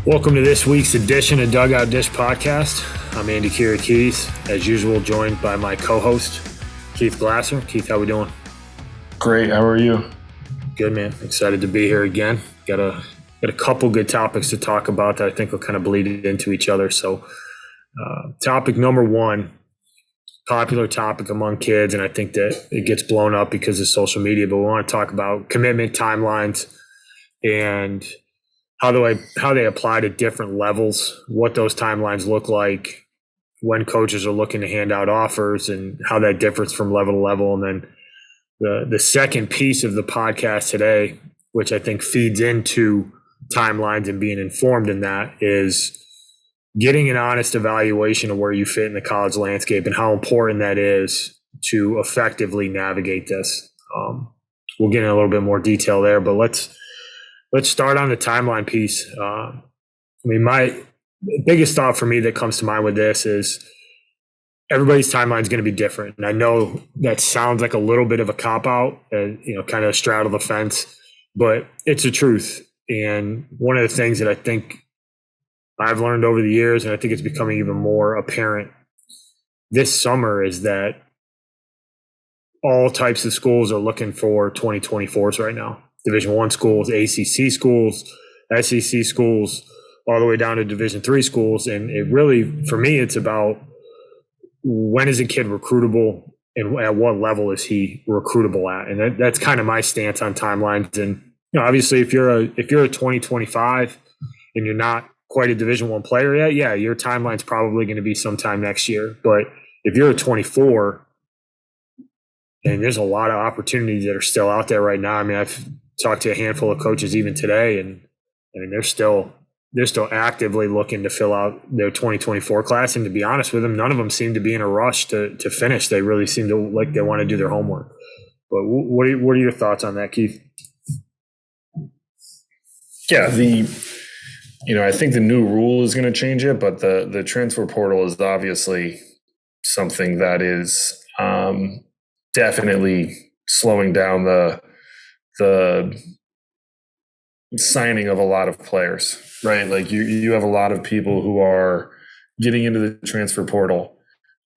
Welcome to this week's edition of Dugout Dish Podcast. I'm Andy Kira-Keys, as usual, joined by my co-host, Keith Glasser. Keith, how we doing? Great. How are you? Good, man. Excited to be here again. Got a couple good topics to talk about that I think will kind of bleed into each other. So topic number one, popular topic among kids, and I think that it gets blown up because of social media, but we want to talk about commitment timelines and how they apply to different levels, what those timelines look like when coaches are looking to hand out offers and how that differs from level to level. And then the second piece of the podcast today, which I think feeds into timelines and being informed in that, is getting an honest evaluation of where you fit in the college landscape and how important that is to effectively navigate this. We'll get in a little bit more detail there, but let's start on the timeline piece. My biggest thought for me that comes to mind with this is everybody's timeline is going to be different. And I know that sounds like a little bit of a cop-out and, kind of straddle the fence, but it's the truth. And one of the things that I think I've learned over the years, and I think it's becoming even more apparent this summer, is that all types of schools are looking for 2024s right now. Division I schools, ACC schools, SEC schools, all the way down to Division III schools. And it really, for me, it's about when is a kid recruitable and at what level is he recruitable at? And that's kind of my stance on timelines. And obviously, if you're a 2025 and you're not quite a Division I player yet, yeah, your timeline's probably going to be sometime next year. But if you're a 24, and there's a lot of opportunities that are still out there right now. I mean, I've talked to a handful of coaches even today, and I mean, they're still actively looking to fill out their 2024 class. And to be honest with them, none of them seem to be in a rush to finish. They really seem to like they want to do their homework. But what are your thoughts on that, Keith? Yeah, I think the new rule is going to change it, but the transfer portal is obviously something that is definitely slowing down the signing of a lot of players, right? Like you have a lot of people who are getting into the transfer portal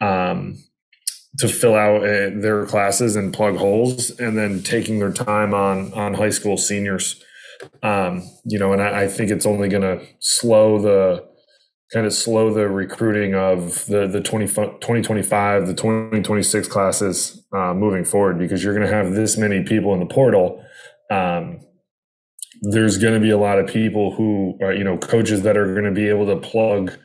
to fill out their classes and plug holes, and then taking their time on high school seniors. And I think it's only going to slow the recruiting of the 2025, the 2026 classes moving forward, because you're going to have this many people in the portal. There's going to be a lot of people who are, coaches that are going to be able to plug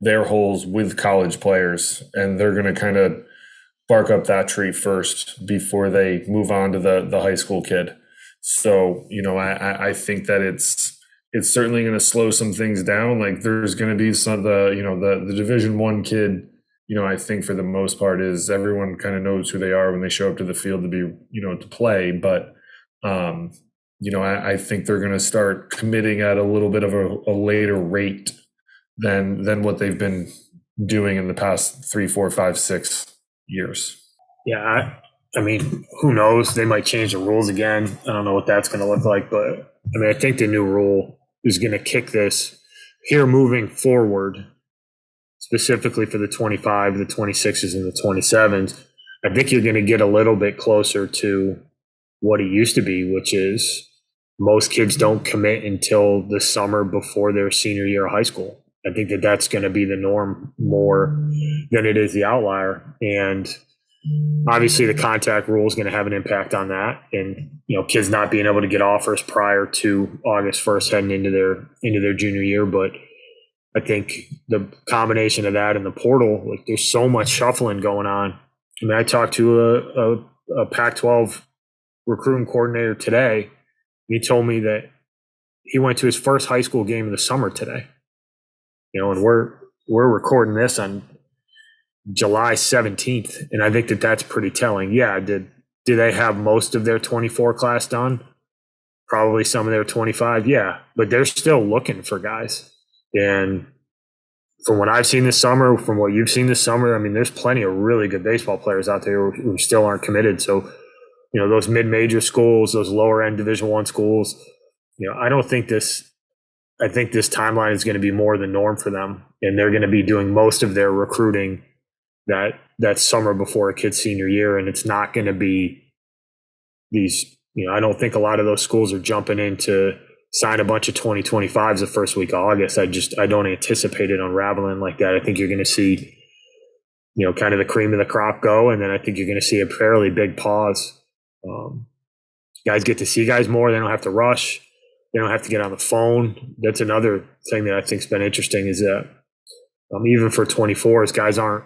their holes with college players, and they're going to kind of bark up that tree first before they move on to the high school kid. So, I think that it's certainly going to slow some things down. Like there's going to be some the Division I kid, I think for the most part is everyone kind of knows who they are when they show up to the field to be, to play. But, I think they're going to start committing at a little bit of a later rate than what they've been doing in the past 3, 4, 5, 6 years. Yeah. I mean, who knows? They might change the rules again. I don't know what that's going to look like, but I mean, I think the new rule is going to kick this here moving forward, specifically for the 25, the 26s, and the 27s. I think you're going to get a little bit closer to what it used to be, which is most kids don't commit until the summer before their senior year of high school. I think that that's going to be the norm more than it is the outlier. And obviously the contact rule is going to have an impact on that. And, kids not being able to get offers prior to August 1st heading into their junior year. But I think the combination of that and the portal, like there's so much shuffling going on. I mean, I talked to a Pac-12 recruiting coordinator today. He told me that he went to his first high school game of the summer today. And we're recording this on July 17th, and I think that that's pretty telling. Yeah, did they have most of their 24 class done? Probably some of their 25, yeah, but they're still looking for guys. And from what I've seen this summer, from what you've seen this summer, I mean, there's plenty of really good baseball players out there who still aren't committed. So, those mid-major schools, those lower-end Division I schools, I don't think this I think this timeline is going to be more the norm for them, and they're going to be doing most of their recruiting that summer before a kid's senior year, and it's not going to be these. I don't think a lot of those schools are jumping in to sign a bunch of 2025s the first week of August. I don't anticipate it unraveling like that. I think you're going to see, kind of the cream of the crop go, and then I think you're going to see a fairly big pause. Guys get to see guys more. They don't have to rush. They don't have to get on the phone. That's another thing that I think's been interesting is that even for 24s, guys aren't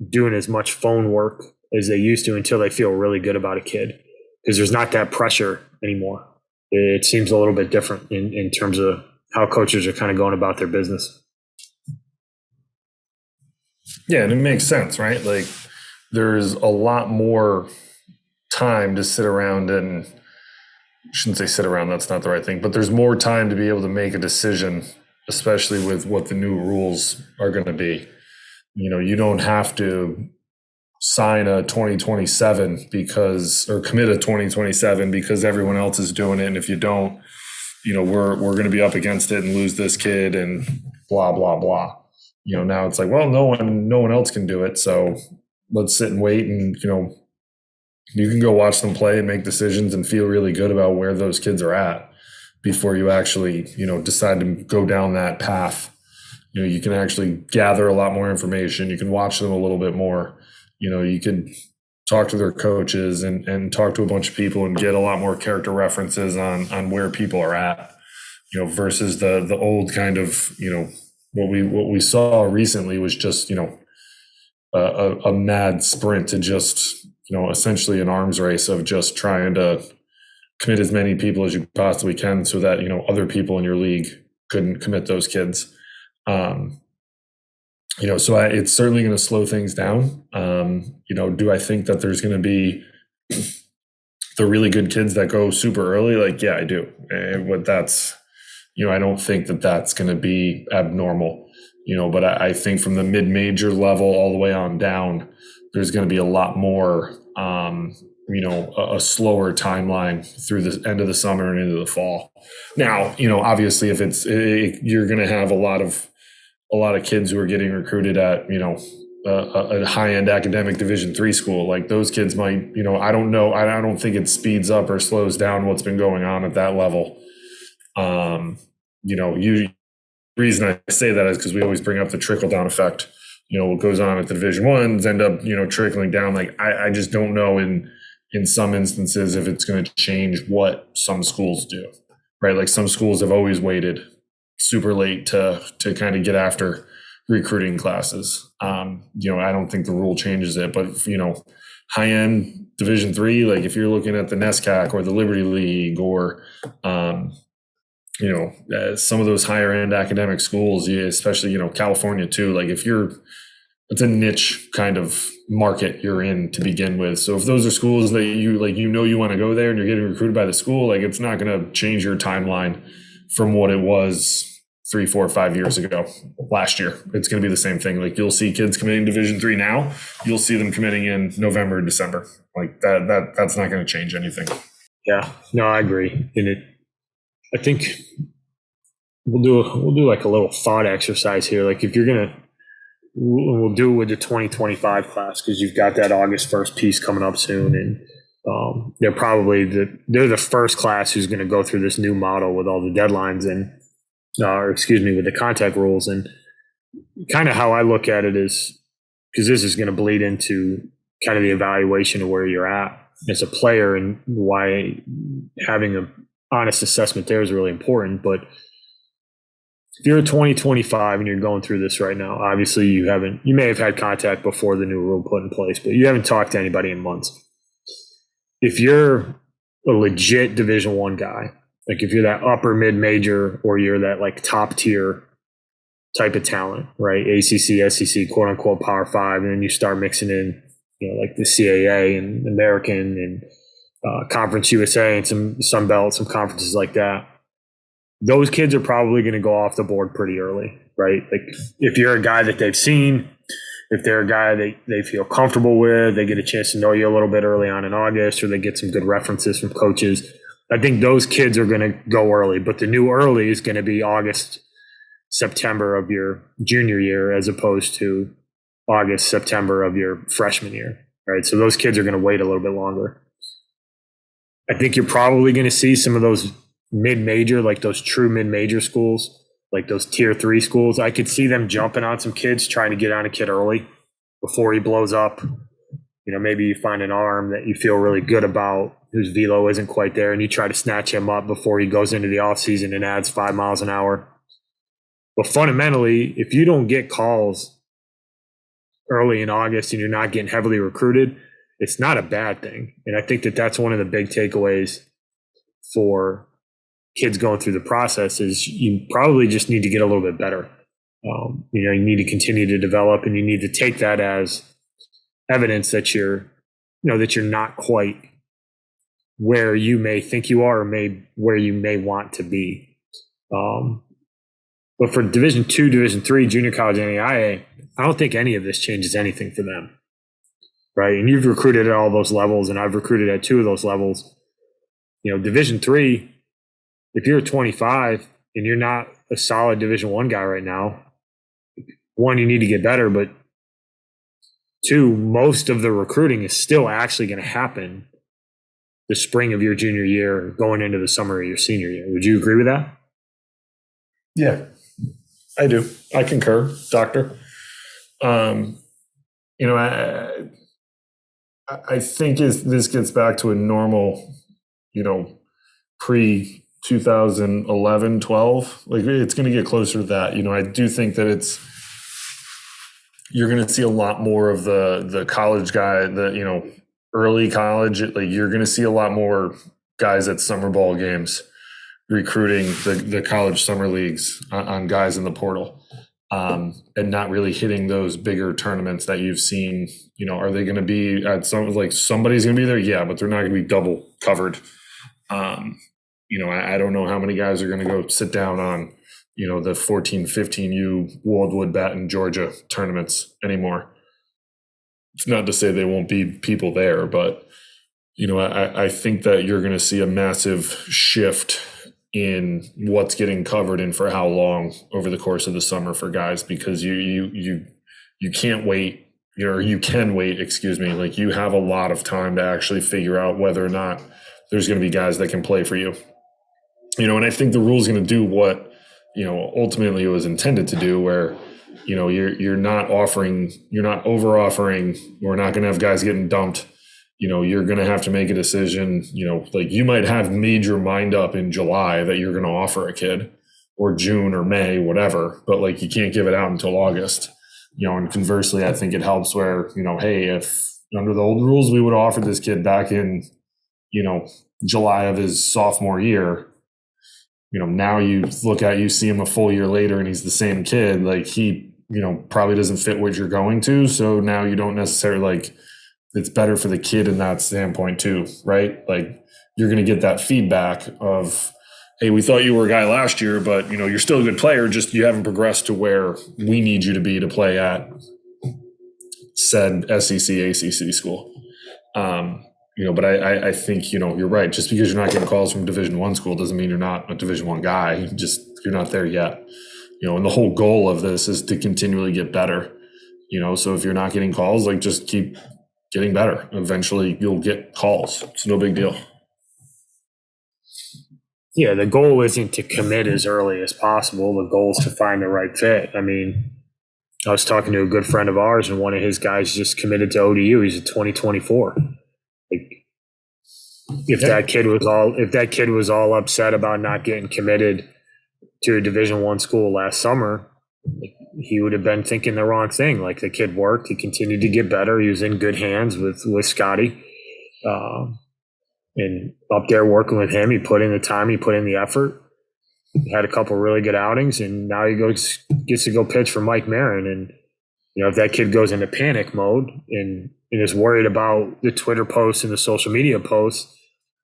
doing as much phone work as they used to until they feel really good about a kid, because there's not that pressure anymore. It seems a little bit different in terms of how coaches are kind of going about their business. Yeah, and it makes sense, right? Like there's a lot more time to sit around and shouldn't say sit around, that's not the right thing, but there's more time to be able to make a decision, especially with what the new rules are going to be. You don't have to sign a 2027 or commit a 2027 because everyone else is doing it. And if you don't, we're going to be up against it and lose this kid and blah, blah, blah. Now it's like, well, no one else can do it. So let's sit and wait. And, you can go watch them play and make decisions and feel really good about where those kids are at before you actually, decide to go down that path. You can actually gather a lot more information. You can watch them a little bit more. You can talk to their coaches and talk to a bunch of people and get a lot more character references on where people are at, versus the old kind of, what we saw recently was just, a mad sprint to just, essentially an arms race of just trying to commit as many people as you possibly can so that, other people in your league couldn't commit those kids. So it's certainly going to slow things down. Do I think that there's going to be the really good kids that go super early? Like, yeah, I do. But that's, I don't think that that's going to be abnormal, but I think from the mid-major level all the way on down, there's going to be a lot more, a slower timeline through the end of the summer and into the fall. Now, obviously if you're going to have a lot of kids who are getting recruited at, a high-end academic Division III school, like those kids might, I don't know. I don't think it speeds up or slows down what's been going on at that level. The reason I say that is because we always bring up the trickle-down effect. What goes on at the Division I's end up, trickling down. Like I just don't know in some instances if it's going to change what some schools do, right? Like some schools have always waited super late to kind of get after recruiting classes. I don't think the rule changes it, but high end Division III, like if you're looking at the NESCAC or the Liberty League or some of those higher end academic schools, especially California too. Like it's a niche kind of market you're in to begin with. So if those are schools that you want to go there and you're getting recruited by the school, like it's not going to change your timeline from what it was 3, 4, 5 years ago, last year. It's going to be the same thing. Like you'll see kids committing Division III now, you'll see them committing in November, December. Like that's not going to change anything. Yeah, no, I agree. And I think we'll do like a little thought exercise here. Like if you're going to, we'll do it with the 2025 class because you've got that August 1st piece coming up soon. And they're probably they're the first class who's going to go through this new model with all the deadlines and, with the contact rules. And kind of how I look at it is, because this is going to bleed into kind of the evaluation of where you're at as a player and why having an honest assessment there is really important. But if you're a 2025 and you're going through this right now, obviously you may have had contact before the new rule put in place, but you haven't talked to anybody in months. If you're a legit Division I guy, like if you're that upper mid-major or you're that like top tier type of talent, right? ACC, SEC, quote unquote Power 5, and then you start mixing in, like the CAA and American and Conference USA and some Sun Belt, some conferences like that. Those kids are probably going to go off the board pretty early, right? Like if you're a guy that they've seen, if they're a guy they feel comfortable with, they get a chance to know you a little bit early on in August, or they get some good references from coaches, I think those kids are going to go early, but the new early is going to be August, September of your junior year as opposed to August, September of your freshman year, right? So those kids are going to wait a little bit longer. I think you're probably going to see some of those mid-major, like those true mid-major schools, like those tier 3 schools. I could see them jumping on some kids, trying to get on a kid early before he blows up. You know, maybe you find an arm that you feel really good about whose velo isn't quite there, and you try to snatch him up before he goes into the offseason and adds 5 miles an hour. But fundamentally, if you don't get calls early in August and you're not getting heavily recruited, it's not a bad thing. And I think that that's one of the big takeaways for kids going through the process is you probably just need to get a little bit better. You know, you need to continue to develop, and you need to take that as evidence that you're not quite where you may think you are, or where you may want to be. But for Division II, Division III, junior college, NAIA, I don't think any of this changes anything for them, right? And you've recruited at all those levels, and I've recruited at 2 of those levels. You know, Division III, if you're 25 and you're not a solid Division I guy right now, 1, you need to get better, but 2, most of the recruiting is still actually going to happen the spring of your junior year, going into the summer of your senior year. Would you agree with that? Yeah, I do. I concur, Doctor. You know, I think this gets back to a normal, you know, pre 2011, 12. Like, it's going to get closer to that. You know, I do think that you're going to see a lot more of the college guy, you know, early college. Like, you're going to see a lot more guys at summer ball games recruiting the college summer leagues on guys in the portal, and not really hitting those bigger tournaments that you've seen. You know, are they going to be at somebody's going to be there? Yeah, but they're not going to be double covered. You know, I don't know how many guys are going to go sit down on, you know, the 14, 15U Wildwood Baton, Georgia tournaments anymore. It's not to say they won't be people there, but, you know, I think that you're going to see a massive shift in what's getting covered and for how long over the course of the summer for guys, because you can't wait, or you can wait, excuse me. Like, you have a lot of time to actually figure out whether or not there's going to be guys that can play for you. You know, and I think the rule is going to do what, you know, ultimately it was intended to do, where, you know, you're not over offering. We're not going to have guys getting dumped. You know, you're going to have to make a decision. You know, like, you might have made your mind up in July that you're going to offer a kid, or June or May, whatever, but like, you can't give it out until August. You know, and conversely, I think it helps where, you know, hey, if under the old rules, we would have offered this kid back in, you know, July of his sophomore year, you know, now you see him a full year later and he's the same kid. Like, he, you know, probably doesn't fit what you're going to. So now you don't necessarily, like, it's better for the kid in that standpoint too, right? Like, you're going to get that feedback of, hey, we thought you were a guy last year, but, you know, you're still a good player. Just you haven't progressed to where we need you to be to play at said SEC, ACC school. You know, but I think, you know, you're right. Just because you're not getting calls from Division I school doesn't mean you're not a Division I guy. You're not there yet. You know, and the whole goal of this is to continually get better. You know, so if you're not getting calls, like, just keep getting better. Eventually you'll get calls. It's no big deal. Yeah, the goal isn't to commit as early as possible. The goal is to find the right fit. I mean, I was talking to a good friend of ours, and one of his guys just committed to ODU. He's a 2024. Like, if that kid was all upset about not getting committed to a Division I school last summer, he would have been thinking the wrong thing. Like, the kid worked, he continued to get better. He was in good hands with Scotty, and up there working with him. He put in the time, he put in the effort. He had a couple really good outings, and now he gets to go pitch for Mike Marin. And, you know, if that kid goes into panic mode and is worried about the Twitter posts and the social media posts,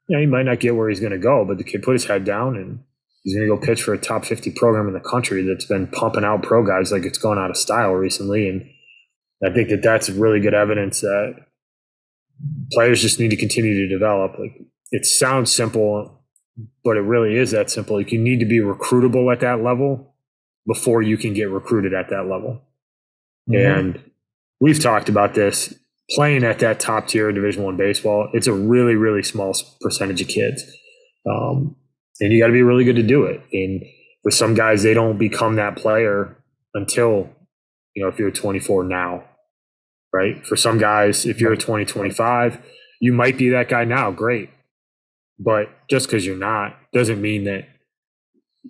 you know, he might not get where he's going to go. But the kid put his head down, and he's going to go pitch for a top 50 program in the country that's been pumping out pro guys like it's gone out of style recently. And I think that that's really good evidence that players just need to continue to develop. Like, it sounds simple but it really is that simple. You need to be recruitable at that level before you can get recruited at that level. And we've talked about this. Playing at that top tier of Division I baseball, it's a really, really small percentage of kids. And you got to be really good to do it. And for some guys, they don't become that player until, if you're 24 now, right? For some guys, if you're a 2025, you might be that guy now. Great. But just because you're not doesn't mean that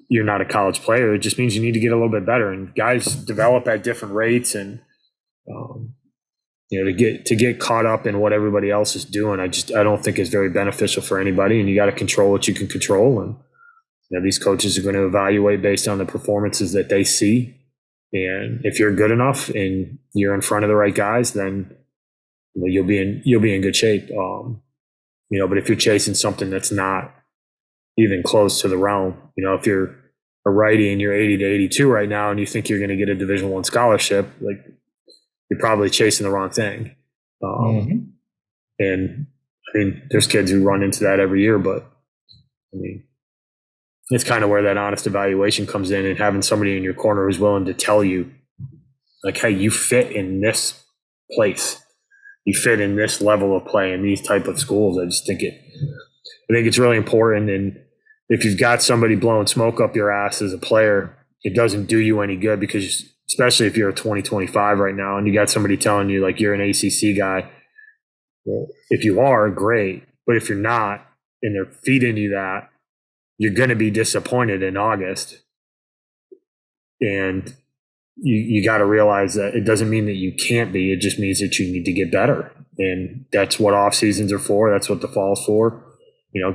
you're not a college player. It just means you need to get a little bit better. And guys develop at different rates, and to get caught up in what everybody else is doing, I don't think is very beneficial for anybody. And you got to control what you can control. And these coaches are going to evaluate based on the performances that they see. And if you're good enough and you're in front of the right guys, then you'll be in good shape. But if you're chasing something that's not even close to the realm, if you're a righty and you're 80 to 82 right now, and you think you're going to get a Division I scholarship, like, you're probably chasing the wrong thing. And there's kids who run into that every year, but it's kind of where that honest evaluation comes in, and having somebody in your corner who's willing to tell you, like, hey, you fit in this place, you fit in this level of play in these type of schools. I think it's really important. And if you've got somebody blowing smoke up your ass as a player, it doesn't do you any good, because especially if you're a 2025 right now and you got somebody telling you like you're an ACC guy. Well, if you are, great. But if you're not, and they're feeding you that, you're going to be disappointed in August. And you got to realize that it doesn't mean that you can't be. It just means that you need to get better. And that's what off seasons are for. That's what the fall's for.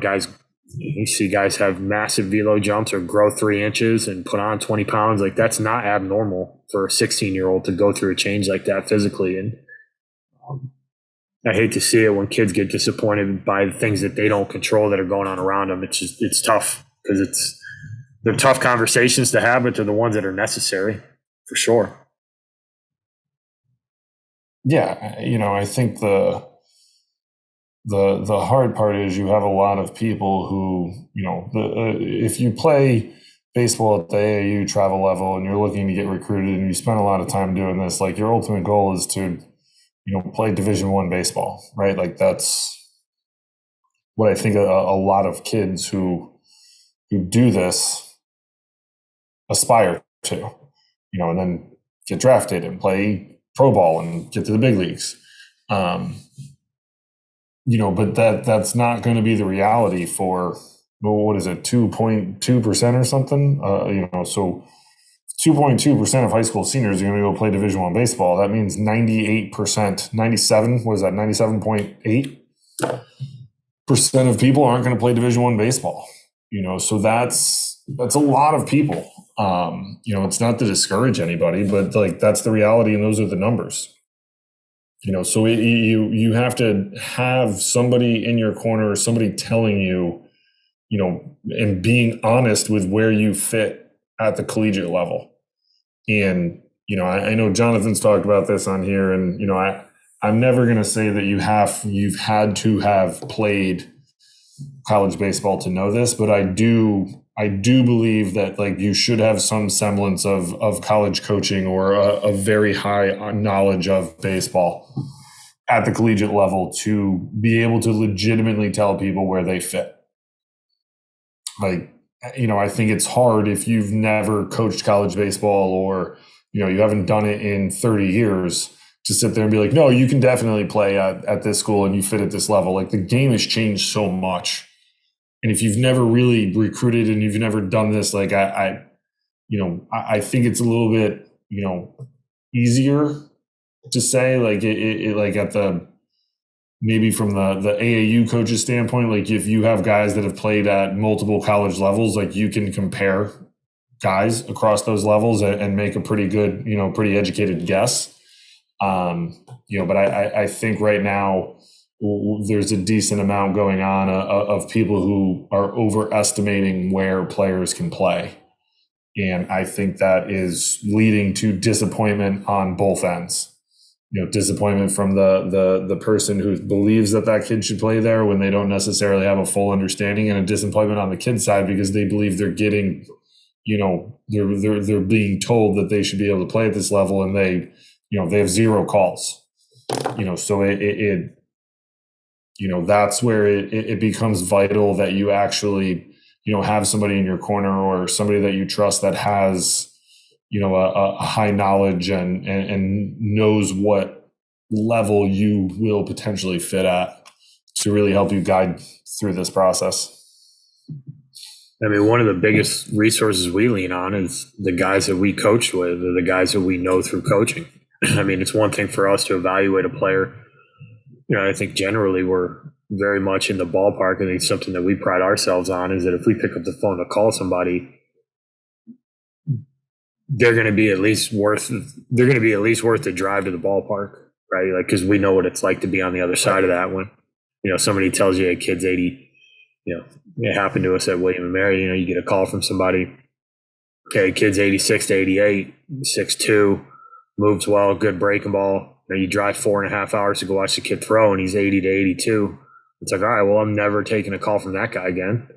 Guys, you see guys have massive velo jumps or grow 3 inches and put on 20 pounds. Like, that's not abnormal for a 16-year-old to go through a change like that physically. And I hate to see it when kids get disappointed by the things that they don't control that are going on around them. It's tough, because they're tough conversations to have, but they're the ones that are necessary for sure. Yeah. I think the hard part is you have a lot of people who, if you play baseball at the AAU travel level and you're looking to get recruited and you spend a lot of time doing this, like, your ultimate goal is to, play Division I baseball, right? Like, that's what I think a lot of kids who do this aspire to, and then get drafted and play pro ball and get to the big leagues. But that's not going to be the reality for, what is it, 2.2% or something? So 2.2% of high school seniors are going to go play Division I baseball. That means 97% of people aren't going to play Division I baseball. So that's a lot of people. It's not to discourage anybody, but like, that's the reality, and those are the numbers. So you have to have somebody in your corner, somebody telling you, and being honest with where you fit at the collegiate level. And, I know Jonathan's talked about this on here, and, I'm never going to say that you've had to have played college baseball to know this, but I do believe that, like, you should have some semblance of college coaching or a very high knowledge of baseball at the collegiate level to be able to legitimately tell people where they fit. Like, I think it's hard if you've never coached college baseball, or, you haven't done it in 30 years, to sit there and be like, no, you can definitely play at this school and you fit at this level. Like, the game has changed so much. And if you've never really recruited and you've never done this, like, I think it's a little bit, easier to say, like, it like, at the, maybe from the AAU coach's standpoint, like, if you have guys that have played at multiple college levels, like, you can compare guys across those levels and make a pretty good, pretty educated guess. But I think right now there's a decent amount going on of people who are overestimating where players can play. And I think that is leading to disappointment on both ends. disappointment from the person who believes that kid should play there when they don't necessarily have a full understanding, and a disappointment on the kid's side because they believe they're getting, they're being told that they should be able to play at this level, and they have zero calls, so it that's where it becomes vital that you actually, have somebody in your corner or somebody that you trust that has, a high knowledge and knows what level you will potentially fit at to really help you guide through this process. I mean, one of the biggest resources we lean on is the guys that we coach with, or the guys that we know through coaching. I mean, it's one thing for us to evaluate a player. I think generally we're very much in the ballpark. I think something that we pride ourselves on is that if we pick up the phone to call somebody, they're going to be at least worth the drive to the ballpark, right? Like, because we know what it's like to be on the other side of that when, somebody tells you a kid's 80, it happened to us at William and Mary, you get a call from somebody, okay, kid's 86 to 88, 6'2", moves well, good breaking ball. You drive 4.5 hours to go watch the kid throw and he's 80 to 82. It's like, all right, well, I'm never taking a call from that guy again.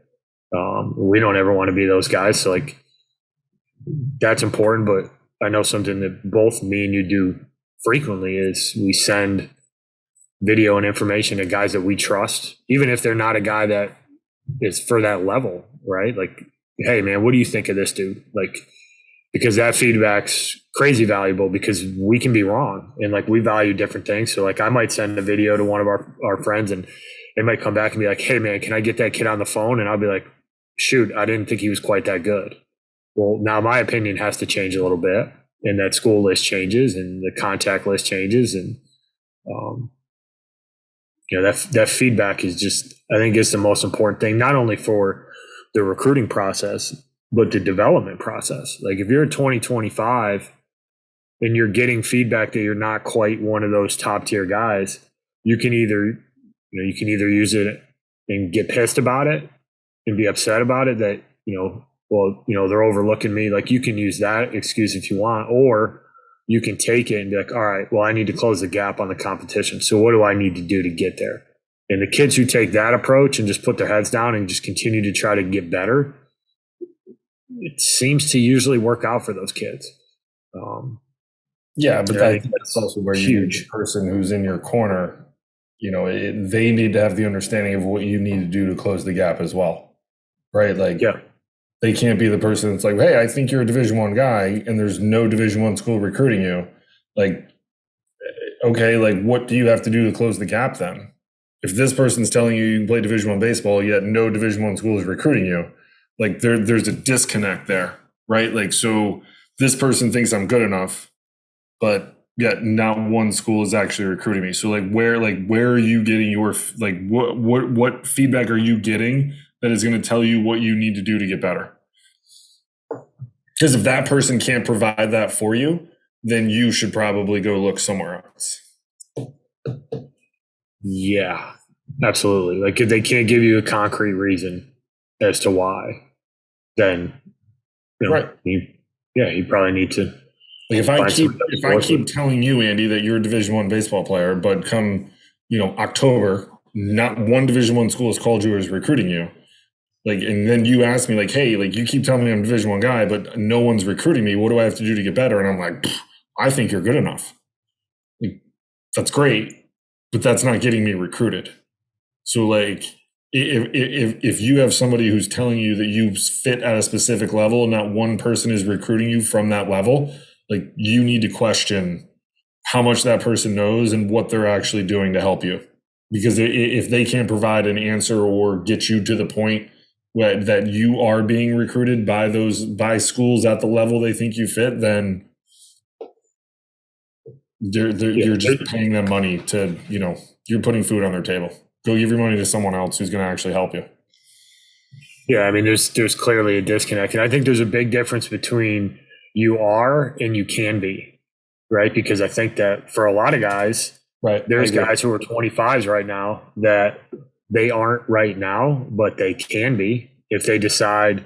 We don't ever want to be those guys. So like, that's important, but I know something that both me and you do frequently is we send video and information to guys that we trust, even if they're not a guy that is for that level, right? Like, hey man, what do you think of this dude? Like, because that feedback's crazy valuable because we can be wrong and like we value different things. So like I might send a video to one of our friends and they might come back and be like, hey man, can I get that kid on the phone? And I'll be like, shoot, I didn't think he was quite that good. Well, now my opinion has to change a little bit, and that school list changes and the contact list changes. And, that feedback is just, I think it's the most important thing, not only for the recruiting process, but the development process. Like if you're in 2025 and you're getting feedback that you're not quite one of those top tier guys, you can either use it and get pissed about it and be upset about it that, they're overlooking me. Like you can use that excuse if you want, or you can take it and be like, all right, well, I need to close the gap on the competition. So what do I need to do to get there? And the kids who take that approach and just put their heads down and just continue to try to get better, it seems to usually work out for those kids. But that's also where you need the person who's in your corner, they need to have the understanding of what you need to do to close the gap as well. Right. Like, they can't be the person that's like, hey, I think you're a Division I guy and there's no Division I school recruiting you. Like, okay, like what do you have to do to close the gap then? If this person's telling you can play Division I baseball, yet no Division I school is recruiting you, like there's a disconnect there, right? Like, so this person thinks I'm good enough, but yet not one school is actually recruiting me. So where are you getting your, like, what feedback are you getting that is going to tell you what you need to do to get better? Because if that person can't provide that for you, then you should probably go look somewhere else. Yeah, absolutely. Like if they can't give you a concrete reason as to why, then right. You probably need to. Like if I keep telling you, Andy, that you're a Division I baseball player, but come October, not one Division I school has called you or is recruiting you. Like, and then you ask me like, hey, like you keep telling me I'm a Division I guy, but no one's recruiting me. What do I have to do to get better? And I'm like, I think you're good enough. Like, that's great, but that's not getting me recruited. So like, if you have somebody who's telling you that you fit at a specific level and not one person is recruiting you from that level, like you need to question how much that person knows and what they're actually doing to help you. Because if they can't provide an answer or get you to the point that you are being recruited by schools at the level they think you fit, then you're just paying them money to, you're putting food on their table. Go give your money to someone else who's going to actually help you. Yeah, I mean, there's clearly a disconnect. And I think there's a big difference between you are and you can be, right? Because I think that for a lot of guys, right, there's guys who are 25s right now that they aren't right now, but they can be if they decide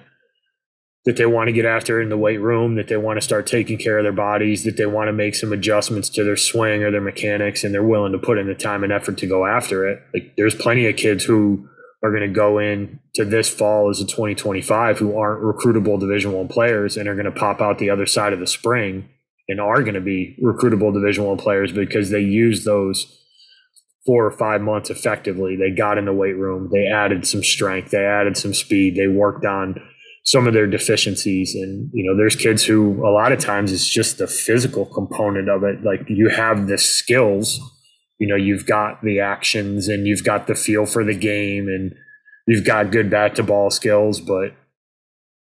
that they want to get after in the weight room, that they want to start taking care of their bodies, that they want to make some adjustments to their swing or their mechanics, and they're willing to put in the time and effort to go after it. Like, there's plenty of kids who are going to go in to this fall as a 2025 who aren't recruitable Division I players and are going to pop out the other side of the spring and are going to be recruitable Division I players because they use those 4 or 5 months effectively. They got in the weight room, they added some strength, they added some speed, they worked on some of their deficiencies. And, there's kids who a lot of times it's just the physical component of it. Like, you have the skills, you've got the actions and you've got the feel for the game and you've got good bat to ball skills, but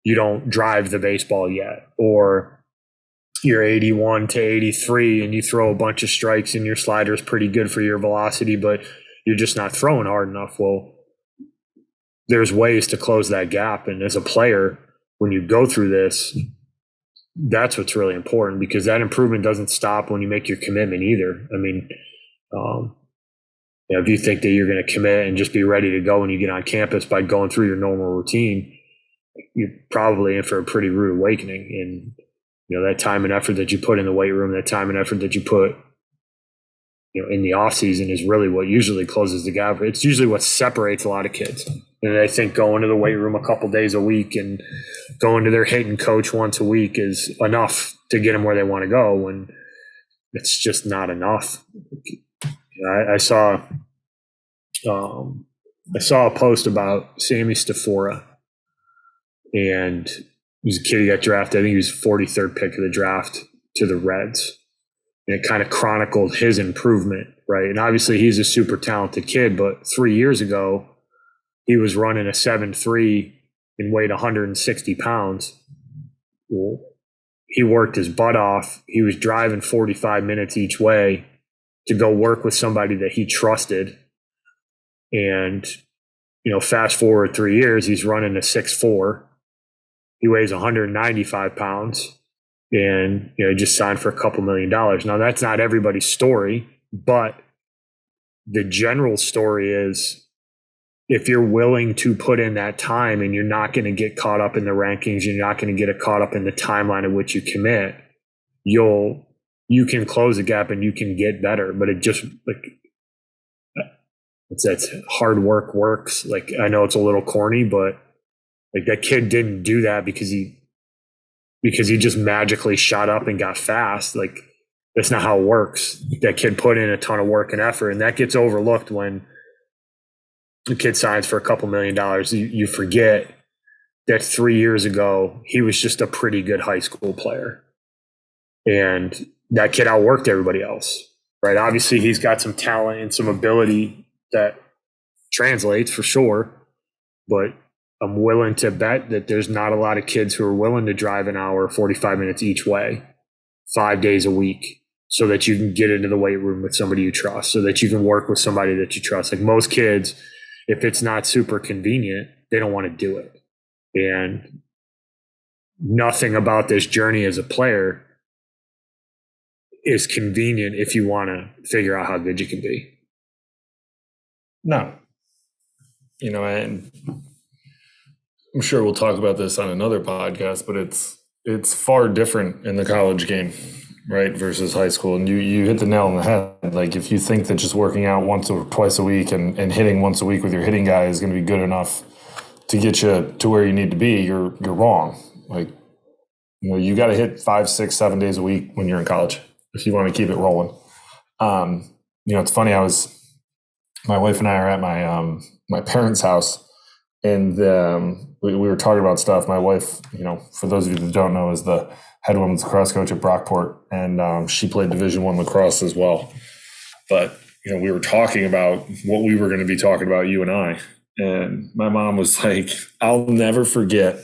you don't drive the baseball yet. Or you're 81 to 83 and you throw a bunch of strikes and your slider is pretty good for your velocity, but you're just not throwing hard enough. Well, there's ways to close that gap. And as a player, when you go through this, that's what's really important, because that improvement doesn't stop when you make your commitment either. I mean, if you think that you're going to commit and just be ready to go when you get on campus by going through your normal routine, you're probably in for a pretty rude awakening. And, that time and effort that you put in the weight room, that time and effort that you put in the off season is really what usually closes the gap. It's usually what separates a lot of kids. And I think going to the weight room a couple days a week and going to their hitting coach once a week is enough to get them where they want to go. And it's just not enough. I saw a post about Sammy Stafora, and he was a kid who got drafted. I think he was 43rd pick of the draft to the Reds. And it kind of chronicled his improvement, right? And obviously he's a super talented kid, but 3 years ago, he was running a 7.3 and weighed 160 pounds. Well, he worked his butt off. He was driving 45 minutes each way to go work with somebody that he trusted. And, fast forward 3 years, he's running a 6'4". He weighs 195 pounds. And he just signed for a couple $1 million. Now, that's not everybody's story, but the general story is, if you're willing to put in that time and you're not going to get caught up in the rankings, you're not going to get caught up in the timeline at which you commit, you can close the gap and you can get better. But it just, that's hard work works. Like, I know it's a little corny, but that kid didn't do that because he just magically shot up and got fast. Like, that's not how it works. That kid put in a ton of work and effort, and that gets overlooked when the kid signs for a couple $1 million. You forget that 3 years ago, he was just a pretty good high school player. And that kid outworked everybody else, right? Obviously, he's got some talent and some ability that translates for sure, but I'm willing to bet that there's not a lot of kids who are willing to drive an hour, 45 minutes each way, 5 days a week, so that you can get into the weight room with somebody you trust, so that you can work with somebody that you trust. Like, most kids, if it's not super convenient, they don't want to do it. And nothing about this journey as a player is convenient if you want to figure out how good you can be. No. And I'm sure we'll talk about this on another podcast, but it's far different in the college game, right, versus high school. And you hit the nail on the head. Like, if you think that just working out once or twice a week and hitting once a week with your hitting guy is going to be good enough to get you to where you need to be, you're wrong. Like, you got to hit 5, 6, 7 days a week when you're in college if you want to keep it rolling. It's funny. My wife and I are at my parents' house, and we were talking about stuff. My wife, for those of you that don't know, is the head women's lacrosse coach at Brockport, and she played Division I lacrosse as well. But we were talking about what we were going to be talking about, you and I. And my mom was like, "I'll never forget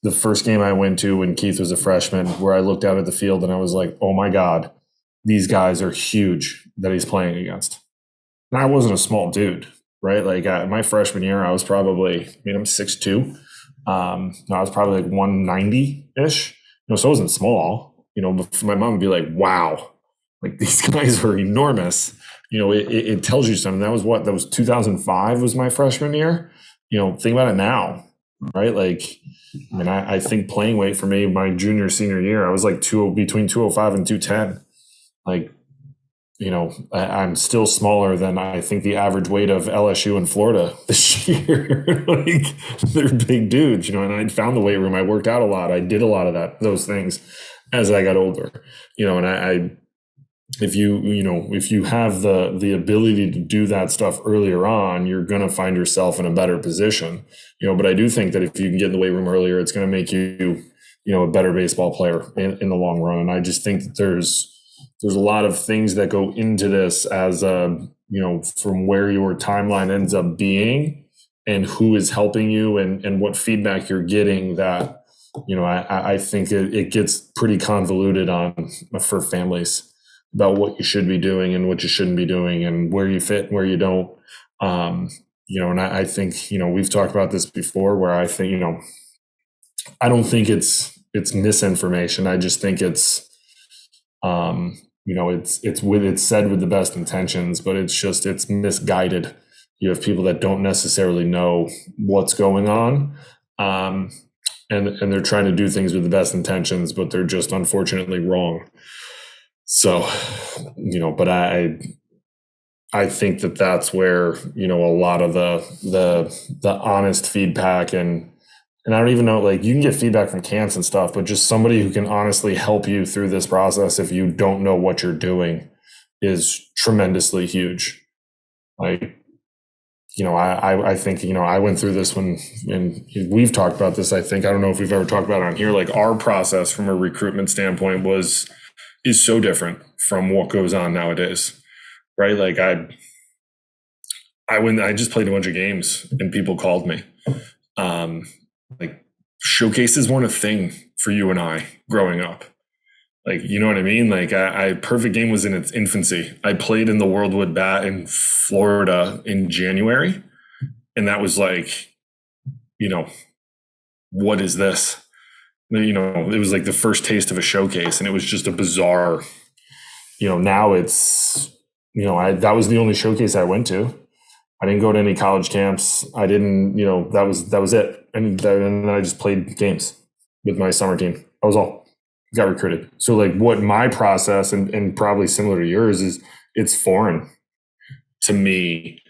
the first game I went to when Keith was a freshman, where I looked out at the field and I was like, oh my God, these guys are huge that he's playing against." And I wasn't a small dude, right? Like, my freshman year, I was probably, I'm 6'2". I was probably like 190-ish. So I wasn't small, but my mom would be like, wow, like, these guys are enormous. It tells you something. That was 2005 was my freshman year. Think about it now. right? Like, I mean, I think playing weight for me, my junior, senior year, I was like between 205 and 210. Like, I'm still smaller than I think the average weight of LSU in Florida this year. Like, they're big dudes, and I found the weight room. I worked out a lot. I did a lot of those things as I got older, and if you have the ability to do that stuff earlier on, you're going to find yourself in a better position, but I do think that if you can get in the weight room earlier, it's going to make you a better baseball player in the long run. And I just think that there's a lot of things that go into this as from where your timeline ends up being and who is helping you and what feedback you're getting that I think it gets pretty convoluted for families about what you should be doing and what you shouldn't be doing and where you fit and where you don't. And I think, we've talked about this before where I think, I don't think it's misinformation. I just think it's it's said with the best intentions, but it's misguided. You have people that don't necessarily know what's going on. And they're trying to do things with the best intentions, but they're just unfortunately wrong. So, but I think that's where, a lot of the honest feedback and I don't even know, like, you can get feedback from camps and stuff, but just somebody who can honestly help you through this process if you don't know what you're doing is tremendously huge. Like, I think, I went through this and we've talked about this. I don't know if we've ever talked about it on here. Like, our process from a recruitment standpoint is so different from what goes on nowadays, right? Like, I just played a bunch of games and people called me. Like, showcases weren't a thing for you and I growing up. Like, you know what I mean? Like, Perfect Game was in its infancy. I played in the Worldwood Bat in Florida in January. And that was like, what is this? It was like the first taste of a showcase, and it was just a bizarre, now it's, that was the only showcase I went to. I didn't go to any college camps. I didn't, that was it. And then I just played games with my summer team. That was all. Got recruited. So, like, what my process and probably similar to yours is, it's foreign to me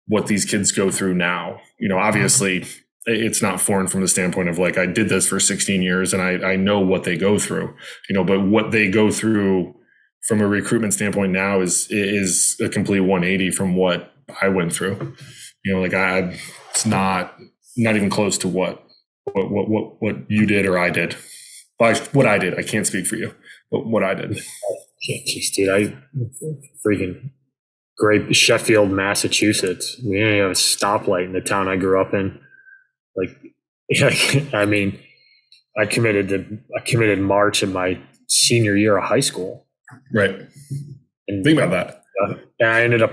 what these kids go through now. Obviously it's not foreign from the standpoint of, like, I did this for 16 years and I know what they go through, but what they go through from a recruitment standpoint now is a complete 180 from what I went through. It's not even close to what you did or I did. What I did. I can't speak for you, but what I did. Jeez, dude, I freaking great Sheffield, Massachusetts. We didn't have a stoplight in the town I grew up in. Like, I mean, I committed March in my senior year of high school. Right. And think about that. And I ended up,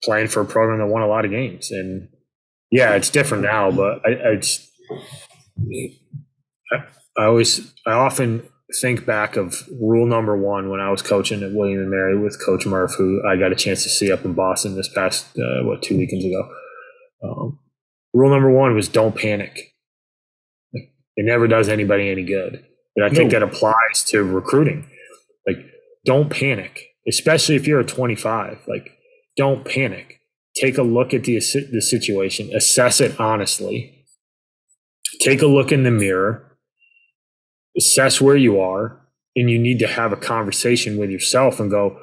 playing for a program that won a lot of games. And yeah, it's different now, but I often think back of rule number one when I was coaching at William and Mary with Coach Murph, who I got a chance to see up in Boston this past 2 weekends ago. Rule number one was don't panic. It never does anybody any good. And I think that applies to recruiting. Like, don't panic, especially if you're a 25. Like, don't panic. Take a look at the situation, assess it honestly. Take a look in the mirror, assess where you are, and you need to have a conversation with yourself and go,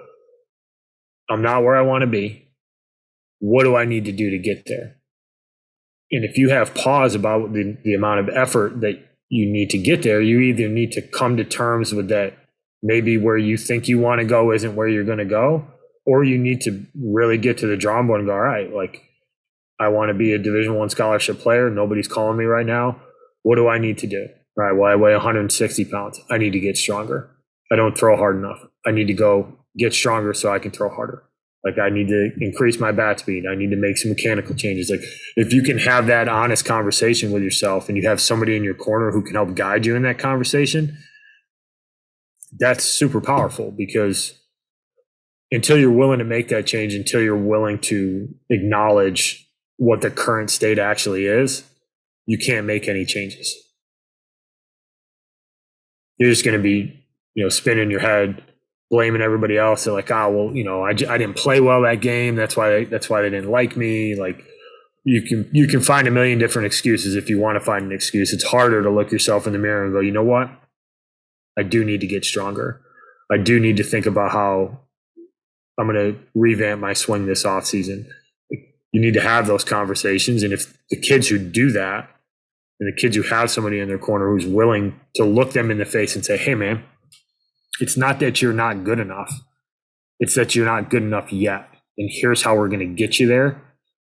I'm not where I want to be. What do I need to do to get there? And if you have pause about the amount of effort that you need to get there, you either need to come to terms with that maybe where you think you want to go isn't where you're going to go, or you need to really get to the drawing board and go, all right, like, I want to be a Division I scholarship player. Nobody's calling me right now. What do I need to do? All right, well, I weigh 160 pounds. I need to get stronger. I don't throw hard enough. I need to go get stronger so I can throw harder. Like, I need to increase my bat speed. I need to make some mechanical changes. Like, if you can have that honest conversation with yourself and you have somebody in your corner who can help guide you in that conversation, that's super powerful, because until you're willing to make that change, until you're willing to acknowledge what the current state actually is, you can't make any changes. You're just going to be, spinning your head, blaming everybody else. They're like, oh, well, I didn't play well that game. That's why they didn't like me. Like, you can find a million different excuses if you want to find an excuse. It's harder to look yourself in the mirror and go, you know what? I do need to get stronger. I do need to think about how I'm going to revamp my swing this offseason. You need to have those conversations. And if the kids who do that, and the kids who have somebody in their corner who's willing to look them in the face and say, hey, man, it's not that you're not good enough. It's that you're not good enough yet. And here's how we're going to get you there.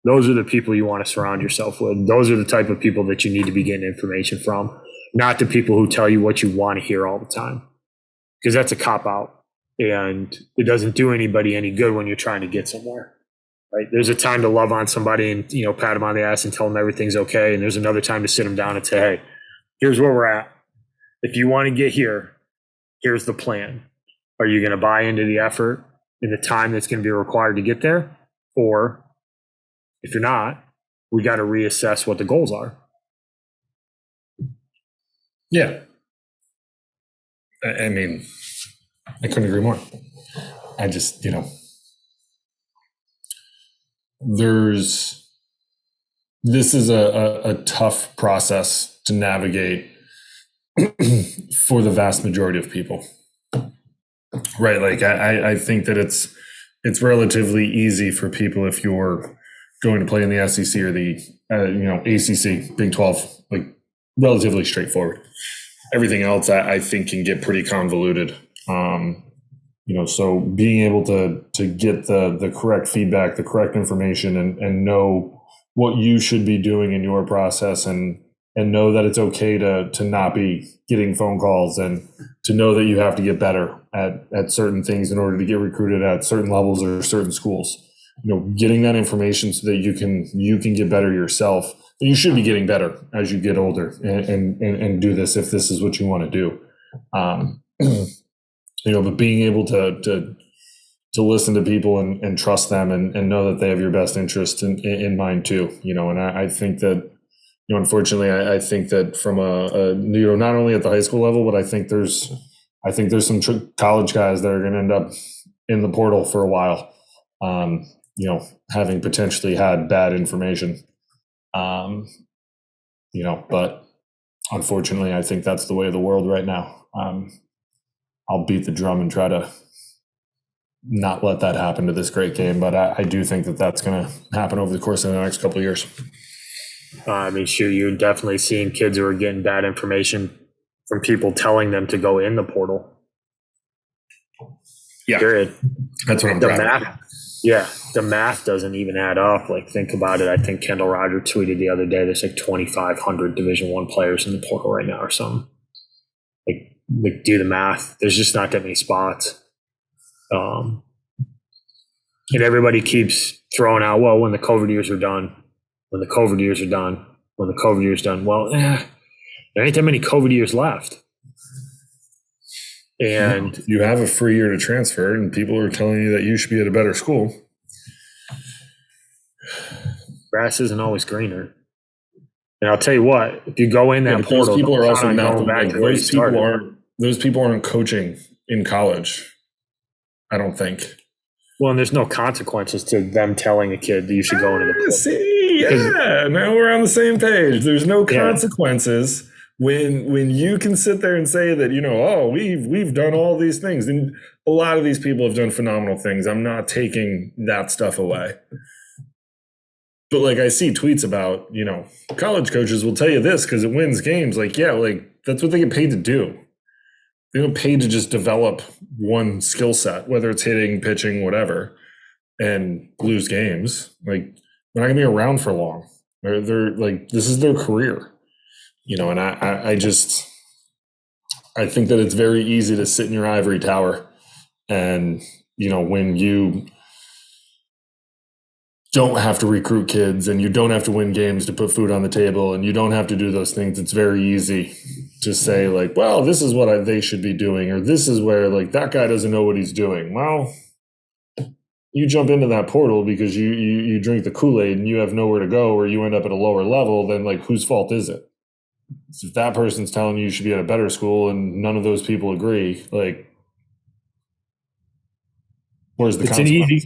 Those are the people you want to surround yourself with. Those are the type of people that you need to be getting information from, not the people who tell you what you want to hear all the time, because that's a cop-out, and it doesn't do anybody any good when you're trying to get somewhere, right? There's a time to love on somebody and, pat them on the ass and tell them everything's okay, and there's another time to sit them down and say, hey, here's where we're at. If you want to get here, here's the plan. Are you going to buy into the effort and the time that's going to be required to get there? Or if you're not, we got to reassess what the goals are. Yeah. I mean, I couldn't agree more. I just, this is a tough process to navigate for the vast majority of people. Right. Like I think that it's relatively easy for people if you're going to play in the SEC or the ACC, Big 12, like relatively straightforward. Everything else I think can get pretty convoluted. So being able to get the correct feedback, the correct information, and know what you should be doing in your process, and know that it's okay to not be getting phone calls, and to know that you have to get better at certain things in order to get recruited at certain levels or certain schools. Getting that information so that you can get better yourself. And you should be getting better as you get older and do this if this is what you want to do. But being able to listen to people and trust them and know that they have your best interest in mind too. And I think that, unfortunately, I think that from not only at the high school level, but I think there's some college guys that are going to end up in the portal for a while. Having potentially had bad information, but unfortunately, I think that's the way of the world right now. I'll beat the drum and try to not let that happen to this great game, but I do think that that's going to happen over the course of the next couple of years. Sure, you're definitely seeing kids who are getting bad information from people telling them to go in the portal. Yeah, period. That's what I'm proud of. Yeah, the math doesn't even add up. Like, think about it. I think Kendall Roger tweeted the other day, there's like 2,500 Division I players in the portal right now or something. Like do the math. There's just not that many spots. And everybody keeps throwing out, well, when the COVID years are done, when the COVID years are done, when the COVID years done. Well, there ain't that many COVID years left. And you have a free year to transfer, and people are telling you that you should be at a better school. Grass isn't always greener. And I'll tell you what, if you go in that portal, those people are also not back to those people aren't coaching in college, I don't think. Well, and there's no consequences to them telling a kid that you should go into the portal. See, now we're on the same page. There's no consequences. Yeah. When you can sit there and say that, we've done all these things, and a lot of these people have done phenomenal things. I'm not taking that stuff away. But like, I see tweets about, college coaches will tell you this because it wins games. Like, yeah, like that's what they get paid to do. They don't pay to just develop one skill set, whether it's hitting, pitching, whatever, and lose games. Like, they're not gonna be around for long. They're like, this is their career. And I think that it's very easy to sit in your ivory tower, and when you don't have to recruit kids and you don't have to win games to put food on the table and you don't have to do those things, it's very easy to say like, well, this is what they should be doing, or this is where like that guy doesn't know what he's doing. Well, you jump into that portal because you drink the Kool-Aid and you have nowhere to go, or you end up at a lower level, then like whose fault is it? If that person's telling you should be at a better school and none of those people agree, like where's the consequence?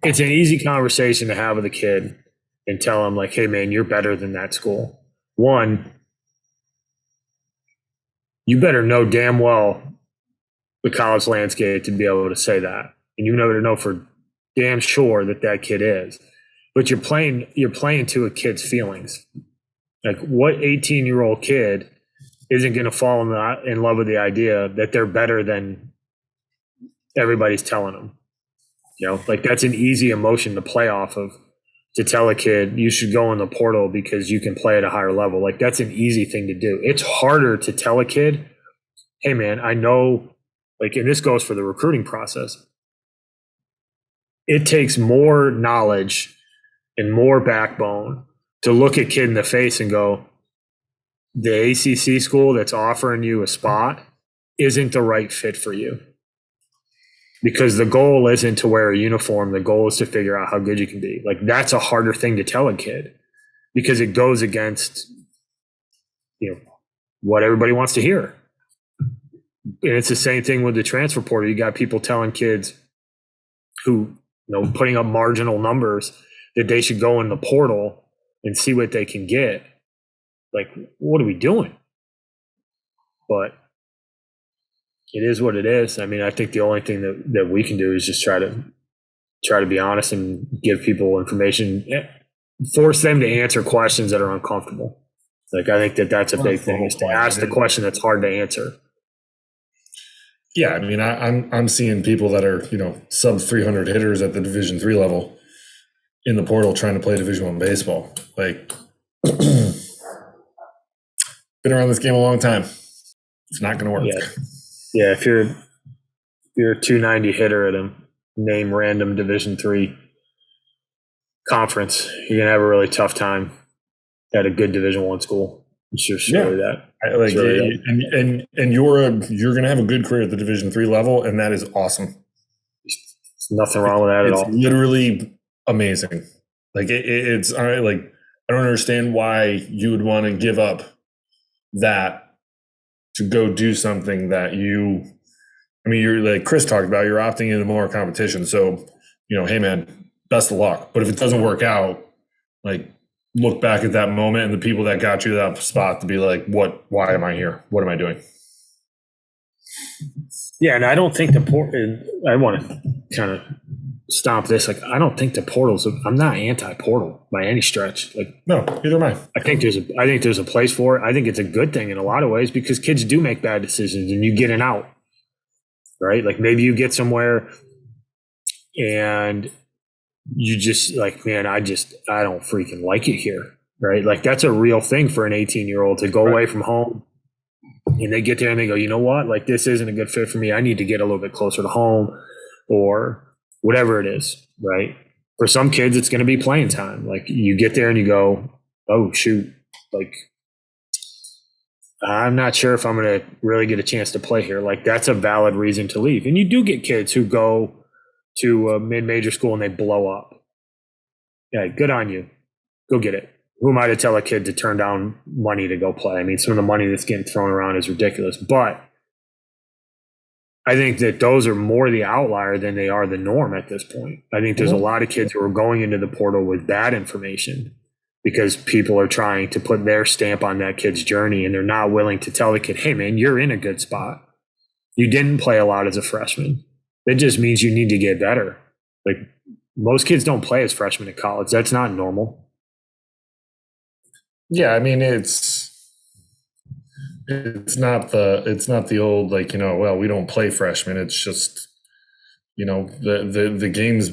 It's an easy conversation to have with a kid and tell them like, hey man, you're better than that school. One, you better know damn well the college landscape to be able to say that. And you better know for damn sure that that kid is. But you're playing to a kid's feelings. Like what 18-year-old kid isn't going to fall in love with the idea that they're better than everybody's telling them? You know, like that's an easy emotion to play off of, to tell a kid you should go in the portal because you can play at a higher level. Like that's an easy thing to do. It's harder to tell a kid, hey man, I know, like, and this goes for the recruiting process. It takes more knowledge and more backbone to look a kid in the face and go, the ACC school that's offering you a spot isn't the right fit for you. Because the goal isn't to wear a uniform. The goal is to figure out how good you can be. Like that's a harder thing to tell a kid because it goes against, you know, what everybody wants to hear. And it's the same thing with the transfer portal. You got people telling kids who, you know, putting up marginal numbers that they should go in the portal and see what they can get. Like, what are we doing? But it is what it is. I mean, I think the only thing that we can do is just try to be honest and give people information, force them to answer questions that are uncomfortable. Like, I think that's a big thing, is to ask the question that's hard to answer. Yeah, I mean, I'm seeing people that are, you know, sub 300 hitters at the Division III level in the portal trying to play Division I baseball. Like, been around this game a long time. It's not going to work. Yeah, if you're a 290 hitter at a name random Division III conference, you're gonna have a really tough time at a good Division I school. It's just surely that. And you're gonna have a good career at the Division III level, and that is awesome. There's nothing wrong with that at all. It's literally amazing. Like it's like I don't understand why you would want to give up that to go do something that you're like Chris talked about, you're opting into more competition. So, you know, hey man, best of luck. But if it doesn't work out, like look back at that moment and the people that got you that spot to be like, why am I here? What am I doing? Yeah. And I don't think I want to kind of stomp this. Like, I don't think the portals, I'm not anti-portal by any stretch. Like, no, neither am I. I think there's a place for it. I think it's a good thing in a lot of ways because kids do make bad decisions and you get an out, right? Like maybe you get somewhere and you just like, man, I don't freaking like it here, right? Like that's a real thing for an 18-year-old to go away from home and they get there and they go, you know what? Like this isn't a good fit for me. I need to get a little bit closer to home or whatever it is, right? For some kids, it's going to be playing time. Like you get there and you go, oh, shoot. Like, I'm not sure if I'm going to really get a chance to play here. Like that's a valid reason to leave. And you do get kids who go to a mid-major school and they blow up. Yeah, good on you. Go get it. Who am I to tell a kid to turn down money to go play? I mean, some of the money that's getting thrown around is ridiculous. But I think that those are more the outlier than they are the norm at this point. I think there's a lot of kids who are going into the portal with bad information because people are trying to put their stamp on that kid's journey and they're not willing to tell the kid, hey man, you're in a good spot. You didn't play a lot as a freshman. That just means you need to get better. Like most kids don't play as freshmen at college. That's not normal. Yeah, I mean it's not the old like, you know, well, we don't play freshmen. It's just, you know, the game's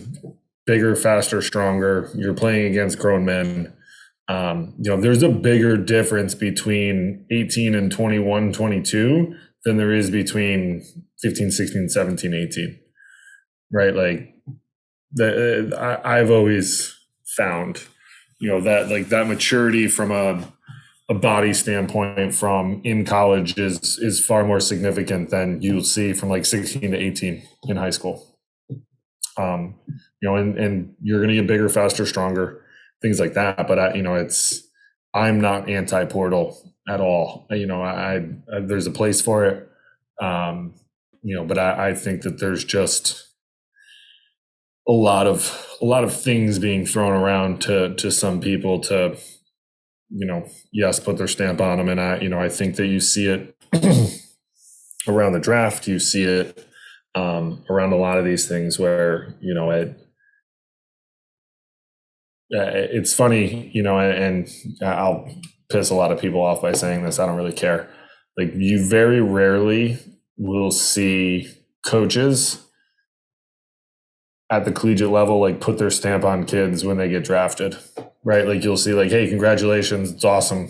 bigger, faster, stronger. You're playing against grown men. You know, there's a bigger difference between 18 and 21, 22 than there is between 15, 16, 17, 18. Right? Like I've always found, you know, that like that maturity from a body standpoint from in college is far more significant than you'll see from like 16 to 18 in high school. You and you're going to get bigger, faster, stronger, things like that. But I'm not anti-portal at all. I there's a place for it. But I think that there's just a lot of things being thrown around to some people to, yes, put their stamp on them. And I think that you see it around the draft, you see it around a lot of these things where, it's funny, and I'll piss a lot of people off by saying this. I don't really care. Like, you very rarely will see coaches at the collegiate level like put their stamp on kids when they get drafted, right? Like, you'll see like, hey, congratulations, it's awesome.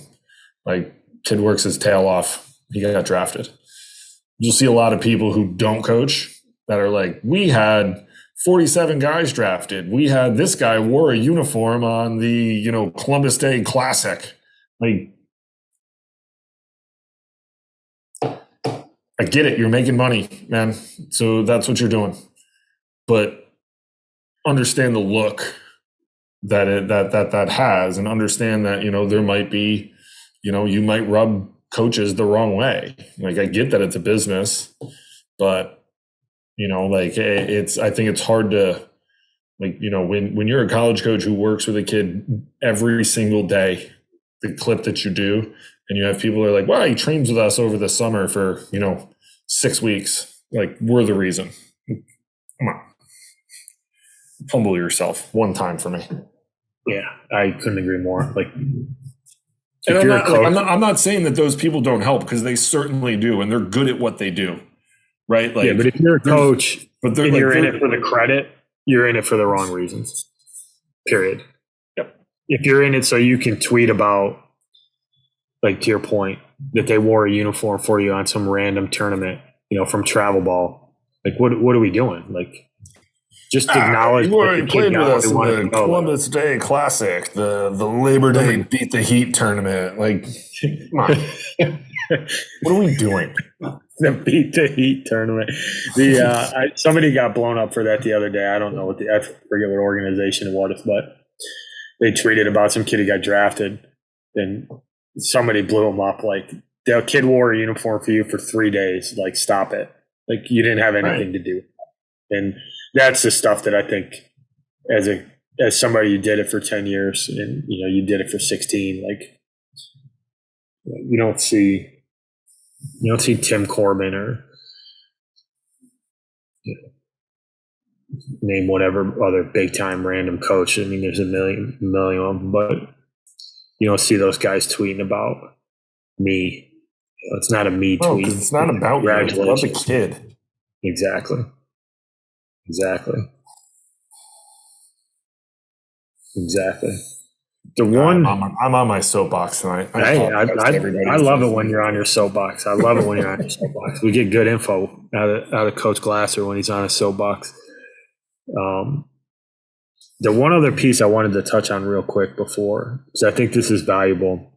Like, kid works his tail off, he got drafted. You'll see a lot of people who don't coach that are like, we had 47 guys drafted. We had this guy wore a uniform on the, Columbus Day Classic. Like, I get it. You're making money, man. So that's what you're doing. But understand the look that has, and understand that, there might be, you might rub coaches the wrong way. Like, I get that it's a business, but I think it's hard to, like, when you're a college coach who works with a kid every single day, the clip that you do, and you have people who are like, wow, he trains with us over the summer for, 6 weeks. Like, we're the reason. Come on. Humble yourself one time for me. Yeah, I couldn't agree more. Like, and I'm not saying that those people don't help, because they certainly do, and they're good at what they do. Right? Like, yeah, but if you're a coach and you're in it for the credit, you're in it for the wrong reasons. Period. Yep. If you're in it so you can tweet about, like, to your point, that they wore a uniform for you on some random tournament, from travel ball, like, what are we doing? Like, just acknowledge. You already played with us in the Columbus Day Classic, the Labor Day Beat the Heat tournament. Like, come on. What are we doing? The Beat the Heat tournament. Somebody got blown up for that the other day. I don't know I forget what organization it was, but they tweeted about some kid who got drafted, and somebody blew him up. Like, the kid wore a uniform for you for 3 days. Like, stop it. Like, you didn't have anything to do. And that's the stuff that I think, as somebody who did it for 10 years, and you did it for 16, like, you don't see Tim Corbin or name whatever other big time random coach. I mean, there's a million of them, but you don't see those guys tweeting about me. It's not a me tweet. It's not about you. It's about the kid. Exactly. The one I'm on my soapbox tonight. I love it when you're on your soapbox. We get good info out of Coach Glasser when he's on a soapbox. The one other piece I wanted to touch on real quick before, because I think this is valuable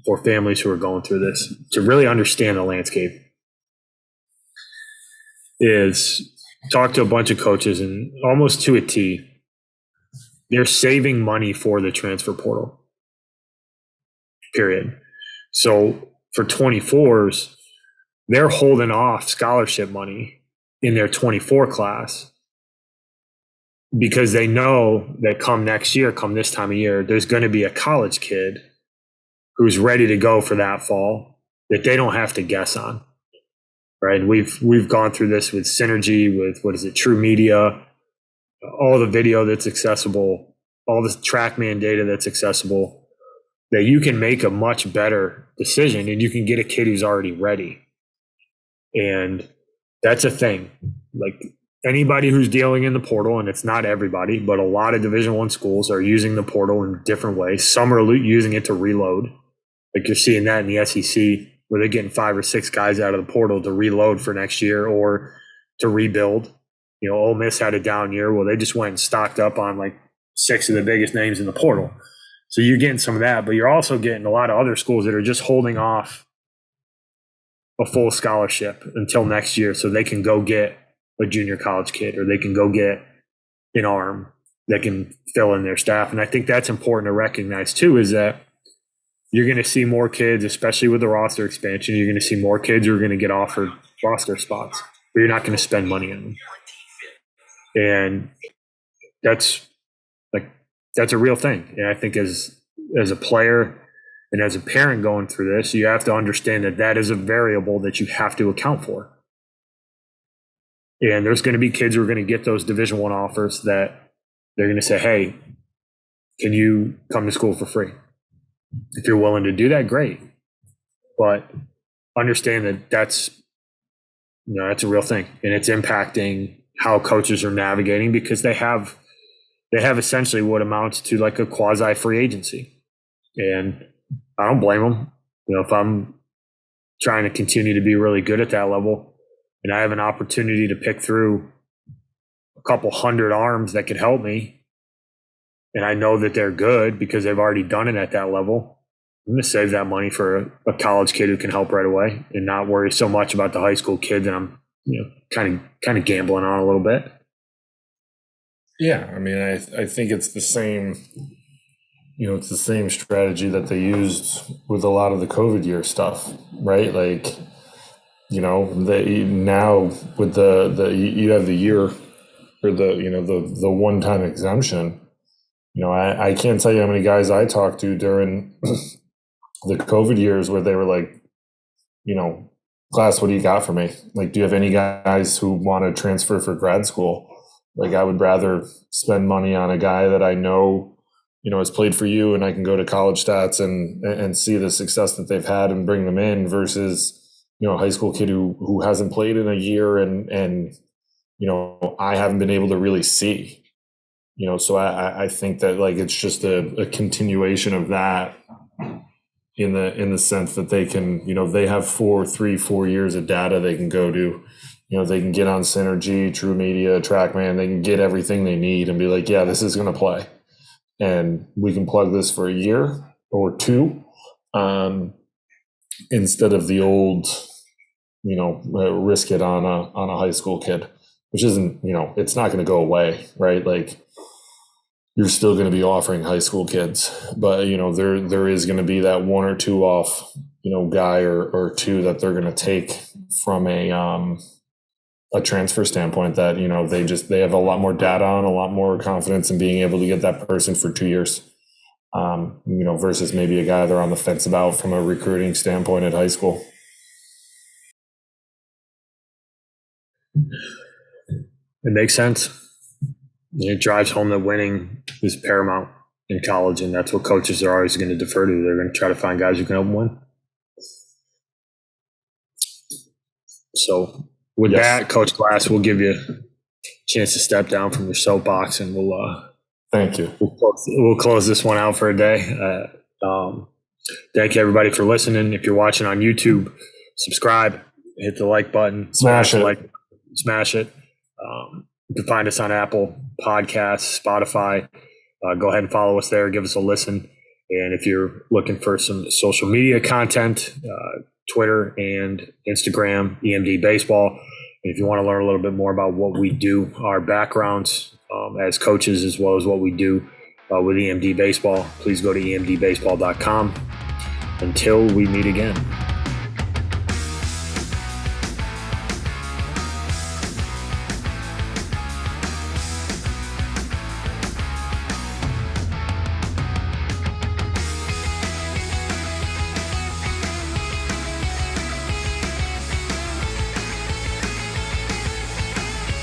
for families who are going through this to really understand the landscape, is talk to a bunch of coaches, and almost to a T, they're saving money for the transfer portal, period. So for 24s, they're holding off scholarship money in their 24 class because they know that come next year, come this time of year, there's going to be a college kid who's ready to go for that fall that they don't have to guess on, right? We've gone through this with Synergy, with True Media, all the video that's accessible, all the TrackMan data that's accessible, that you can make a much better decision and you can get a kid who's already ready. And that's a thing. Like, anybody who's dealing in the portal, and it's not everybody, but a lot of Division I schools are using the portal in different ways. Some are using it to reload. Like, you're seeing that in the SEC, where they're getting 5 or 6 guys out of the portal to reload for next year or to rebuild. Ole Miss had a down year. Well, they just went and stocked up on like 6 of the biggest names in the portal. So you're getting some of that, but you're also getting a lot of other schools that are just holding off a full scholarship until next year so they can go get a junior college kid, or they can go get an arm that can fill in their staff. And I think that's important to recognize too, is that you're going to see more kids, especially with the roster expansion, you're going to see more kids who are going to get offered roster spots, but you're not going to spend money on them. And that's a real thing. And I think as a player and as a parent going through this, you have to understand that that is a variable that you have to account for. And there's going to be kids who are going to get those Division I offers that they're going to say, hey, can you come to school for free? If you're willing to do that, great. But understand that that's a real thing, and it's impacting how coaches are navigating, because they have essentially what amounts to like a quasi free agency. And I don't blame them. If I'm trying to continue to be really good at that level and I have an opportunity to pick through a couple hundred arms that could help me, and I know that they're good because they've already done it at that level, I'm going to save that money for a college kid who can help right away and not worry so much about the high school kid that I'm kind of gambling on a little bit. Yeah, I mean, I think it's the same. It's the same strategy that they used with a lot of the COVID year stuff, right? Like, they now with the you have the year or the one-time exemption. I can't tell you how many guys I talked to during the COVID years where they were like, class, what do you got for me? Like, do you have any guys who want to transfer for grad school? Like, I would rather spend money on a guy that I know, has played for you, and I can go to College Stats and see the success that they've had and bring them in, versus, a high school kid who hasn't played in a year and I haven't been able to really see. So I think that like it's just a continuation of that in the sense that they can, they have 4 years of data they can go to. They can get on Synergy, True Media, TrackMan, they can get everything they need and be like, yeah, this is going to play. And we can plug this for a year or two, instead of the old, risk it on a high school kid, which isn't, it's not going to go away, right? Like, you're still going to be offering high school kids, but there is going to be that 1 or 2 off, guy or two that they're going to take from a transfer standpoint that, they have a lot more data on, a lot more confidence in being able to get that person for 2 years, versus maybe a guy they're on the fence about from a recruiting standpoint at high school. It makes sense. It drives home that winning is paramount in college, and that's what coaches are always going to defer to. They're going to try to find guys who can help them win. So with that, Coach Glass, we'll give you a chance to step down from your soapbox, and thank you. We'll close this one out for a day. Thank you, everybody, for listening. If you're watching on YouTube, subscribe, hit the like button, smash it. Smash it. You can find us on Apple Podcasts, Spotify. Go ahead and follow us there. Give us a listen. And if you're looking for some social media content, Twitter and Instagram, EMD Baseball. And if you want to learn a little bit more about what we do, our backgrounds as coaches, as well as what we do with EMD Baseball, please go to emdbaseball.com. Until we meet again.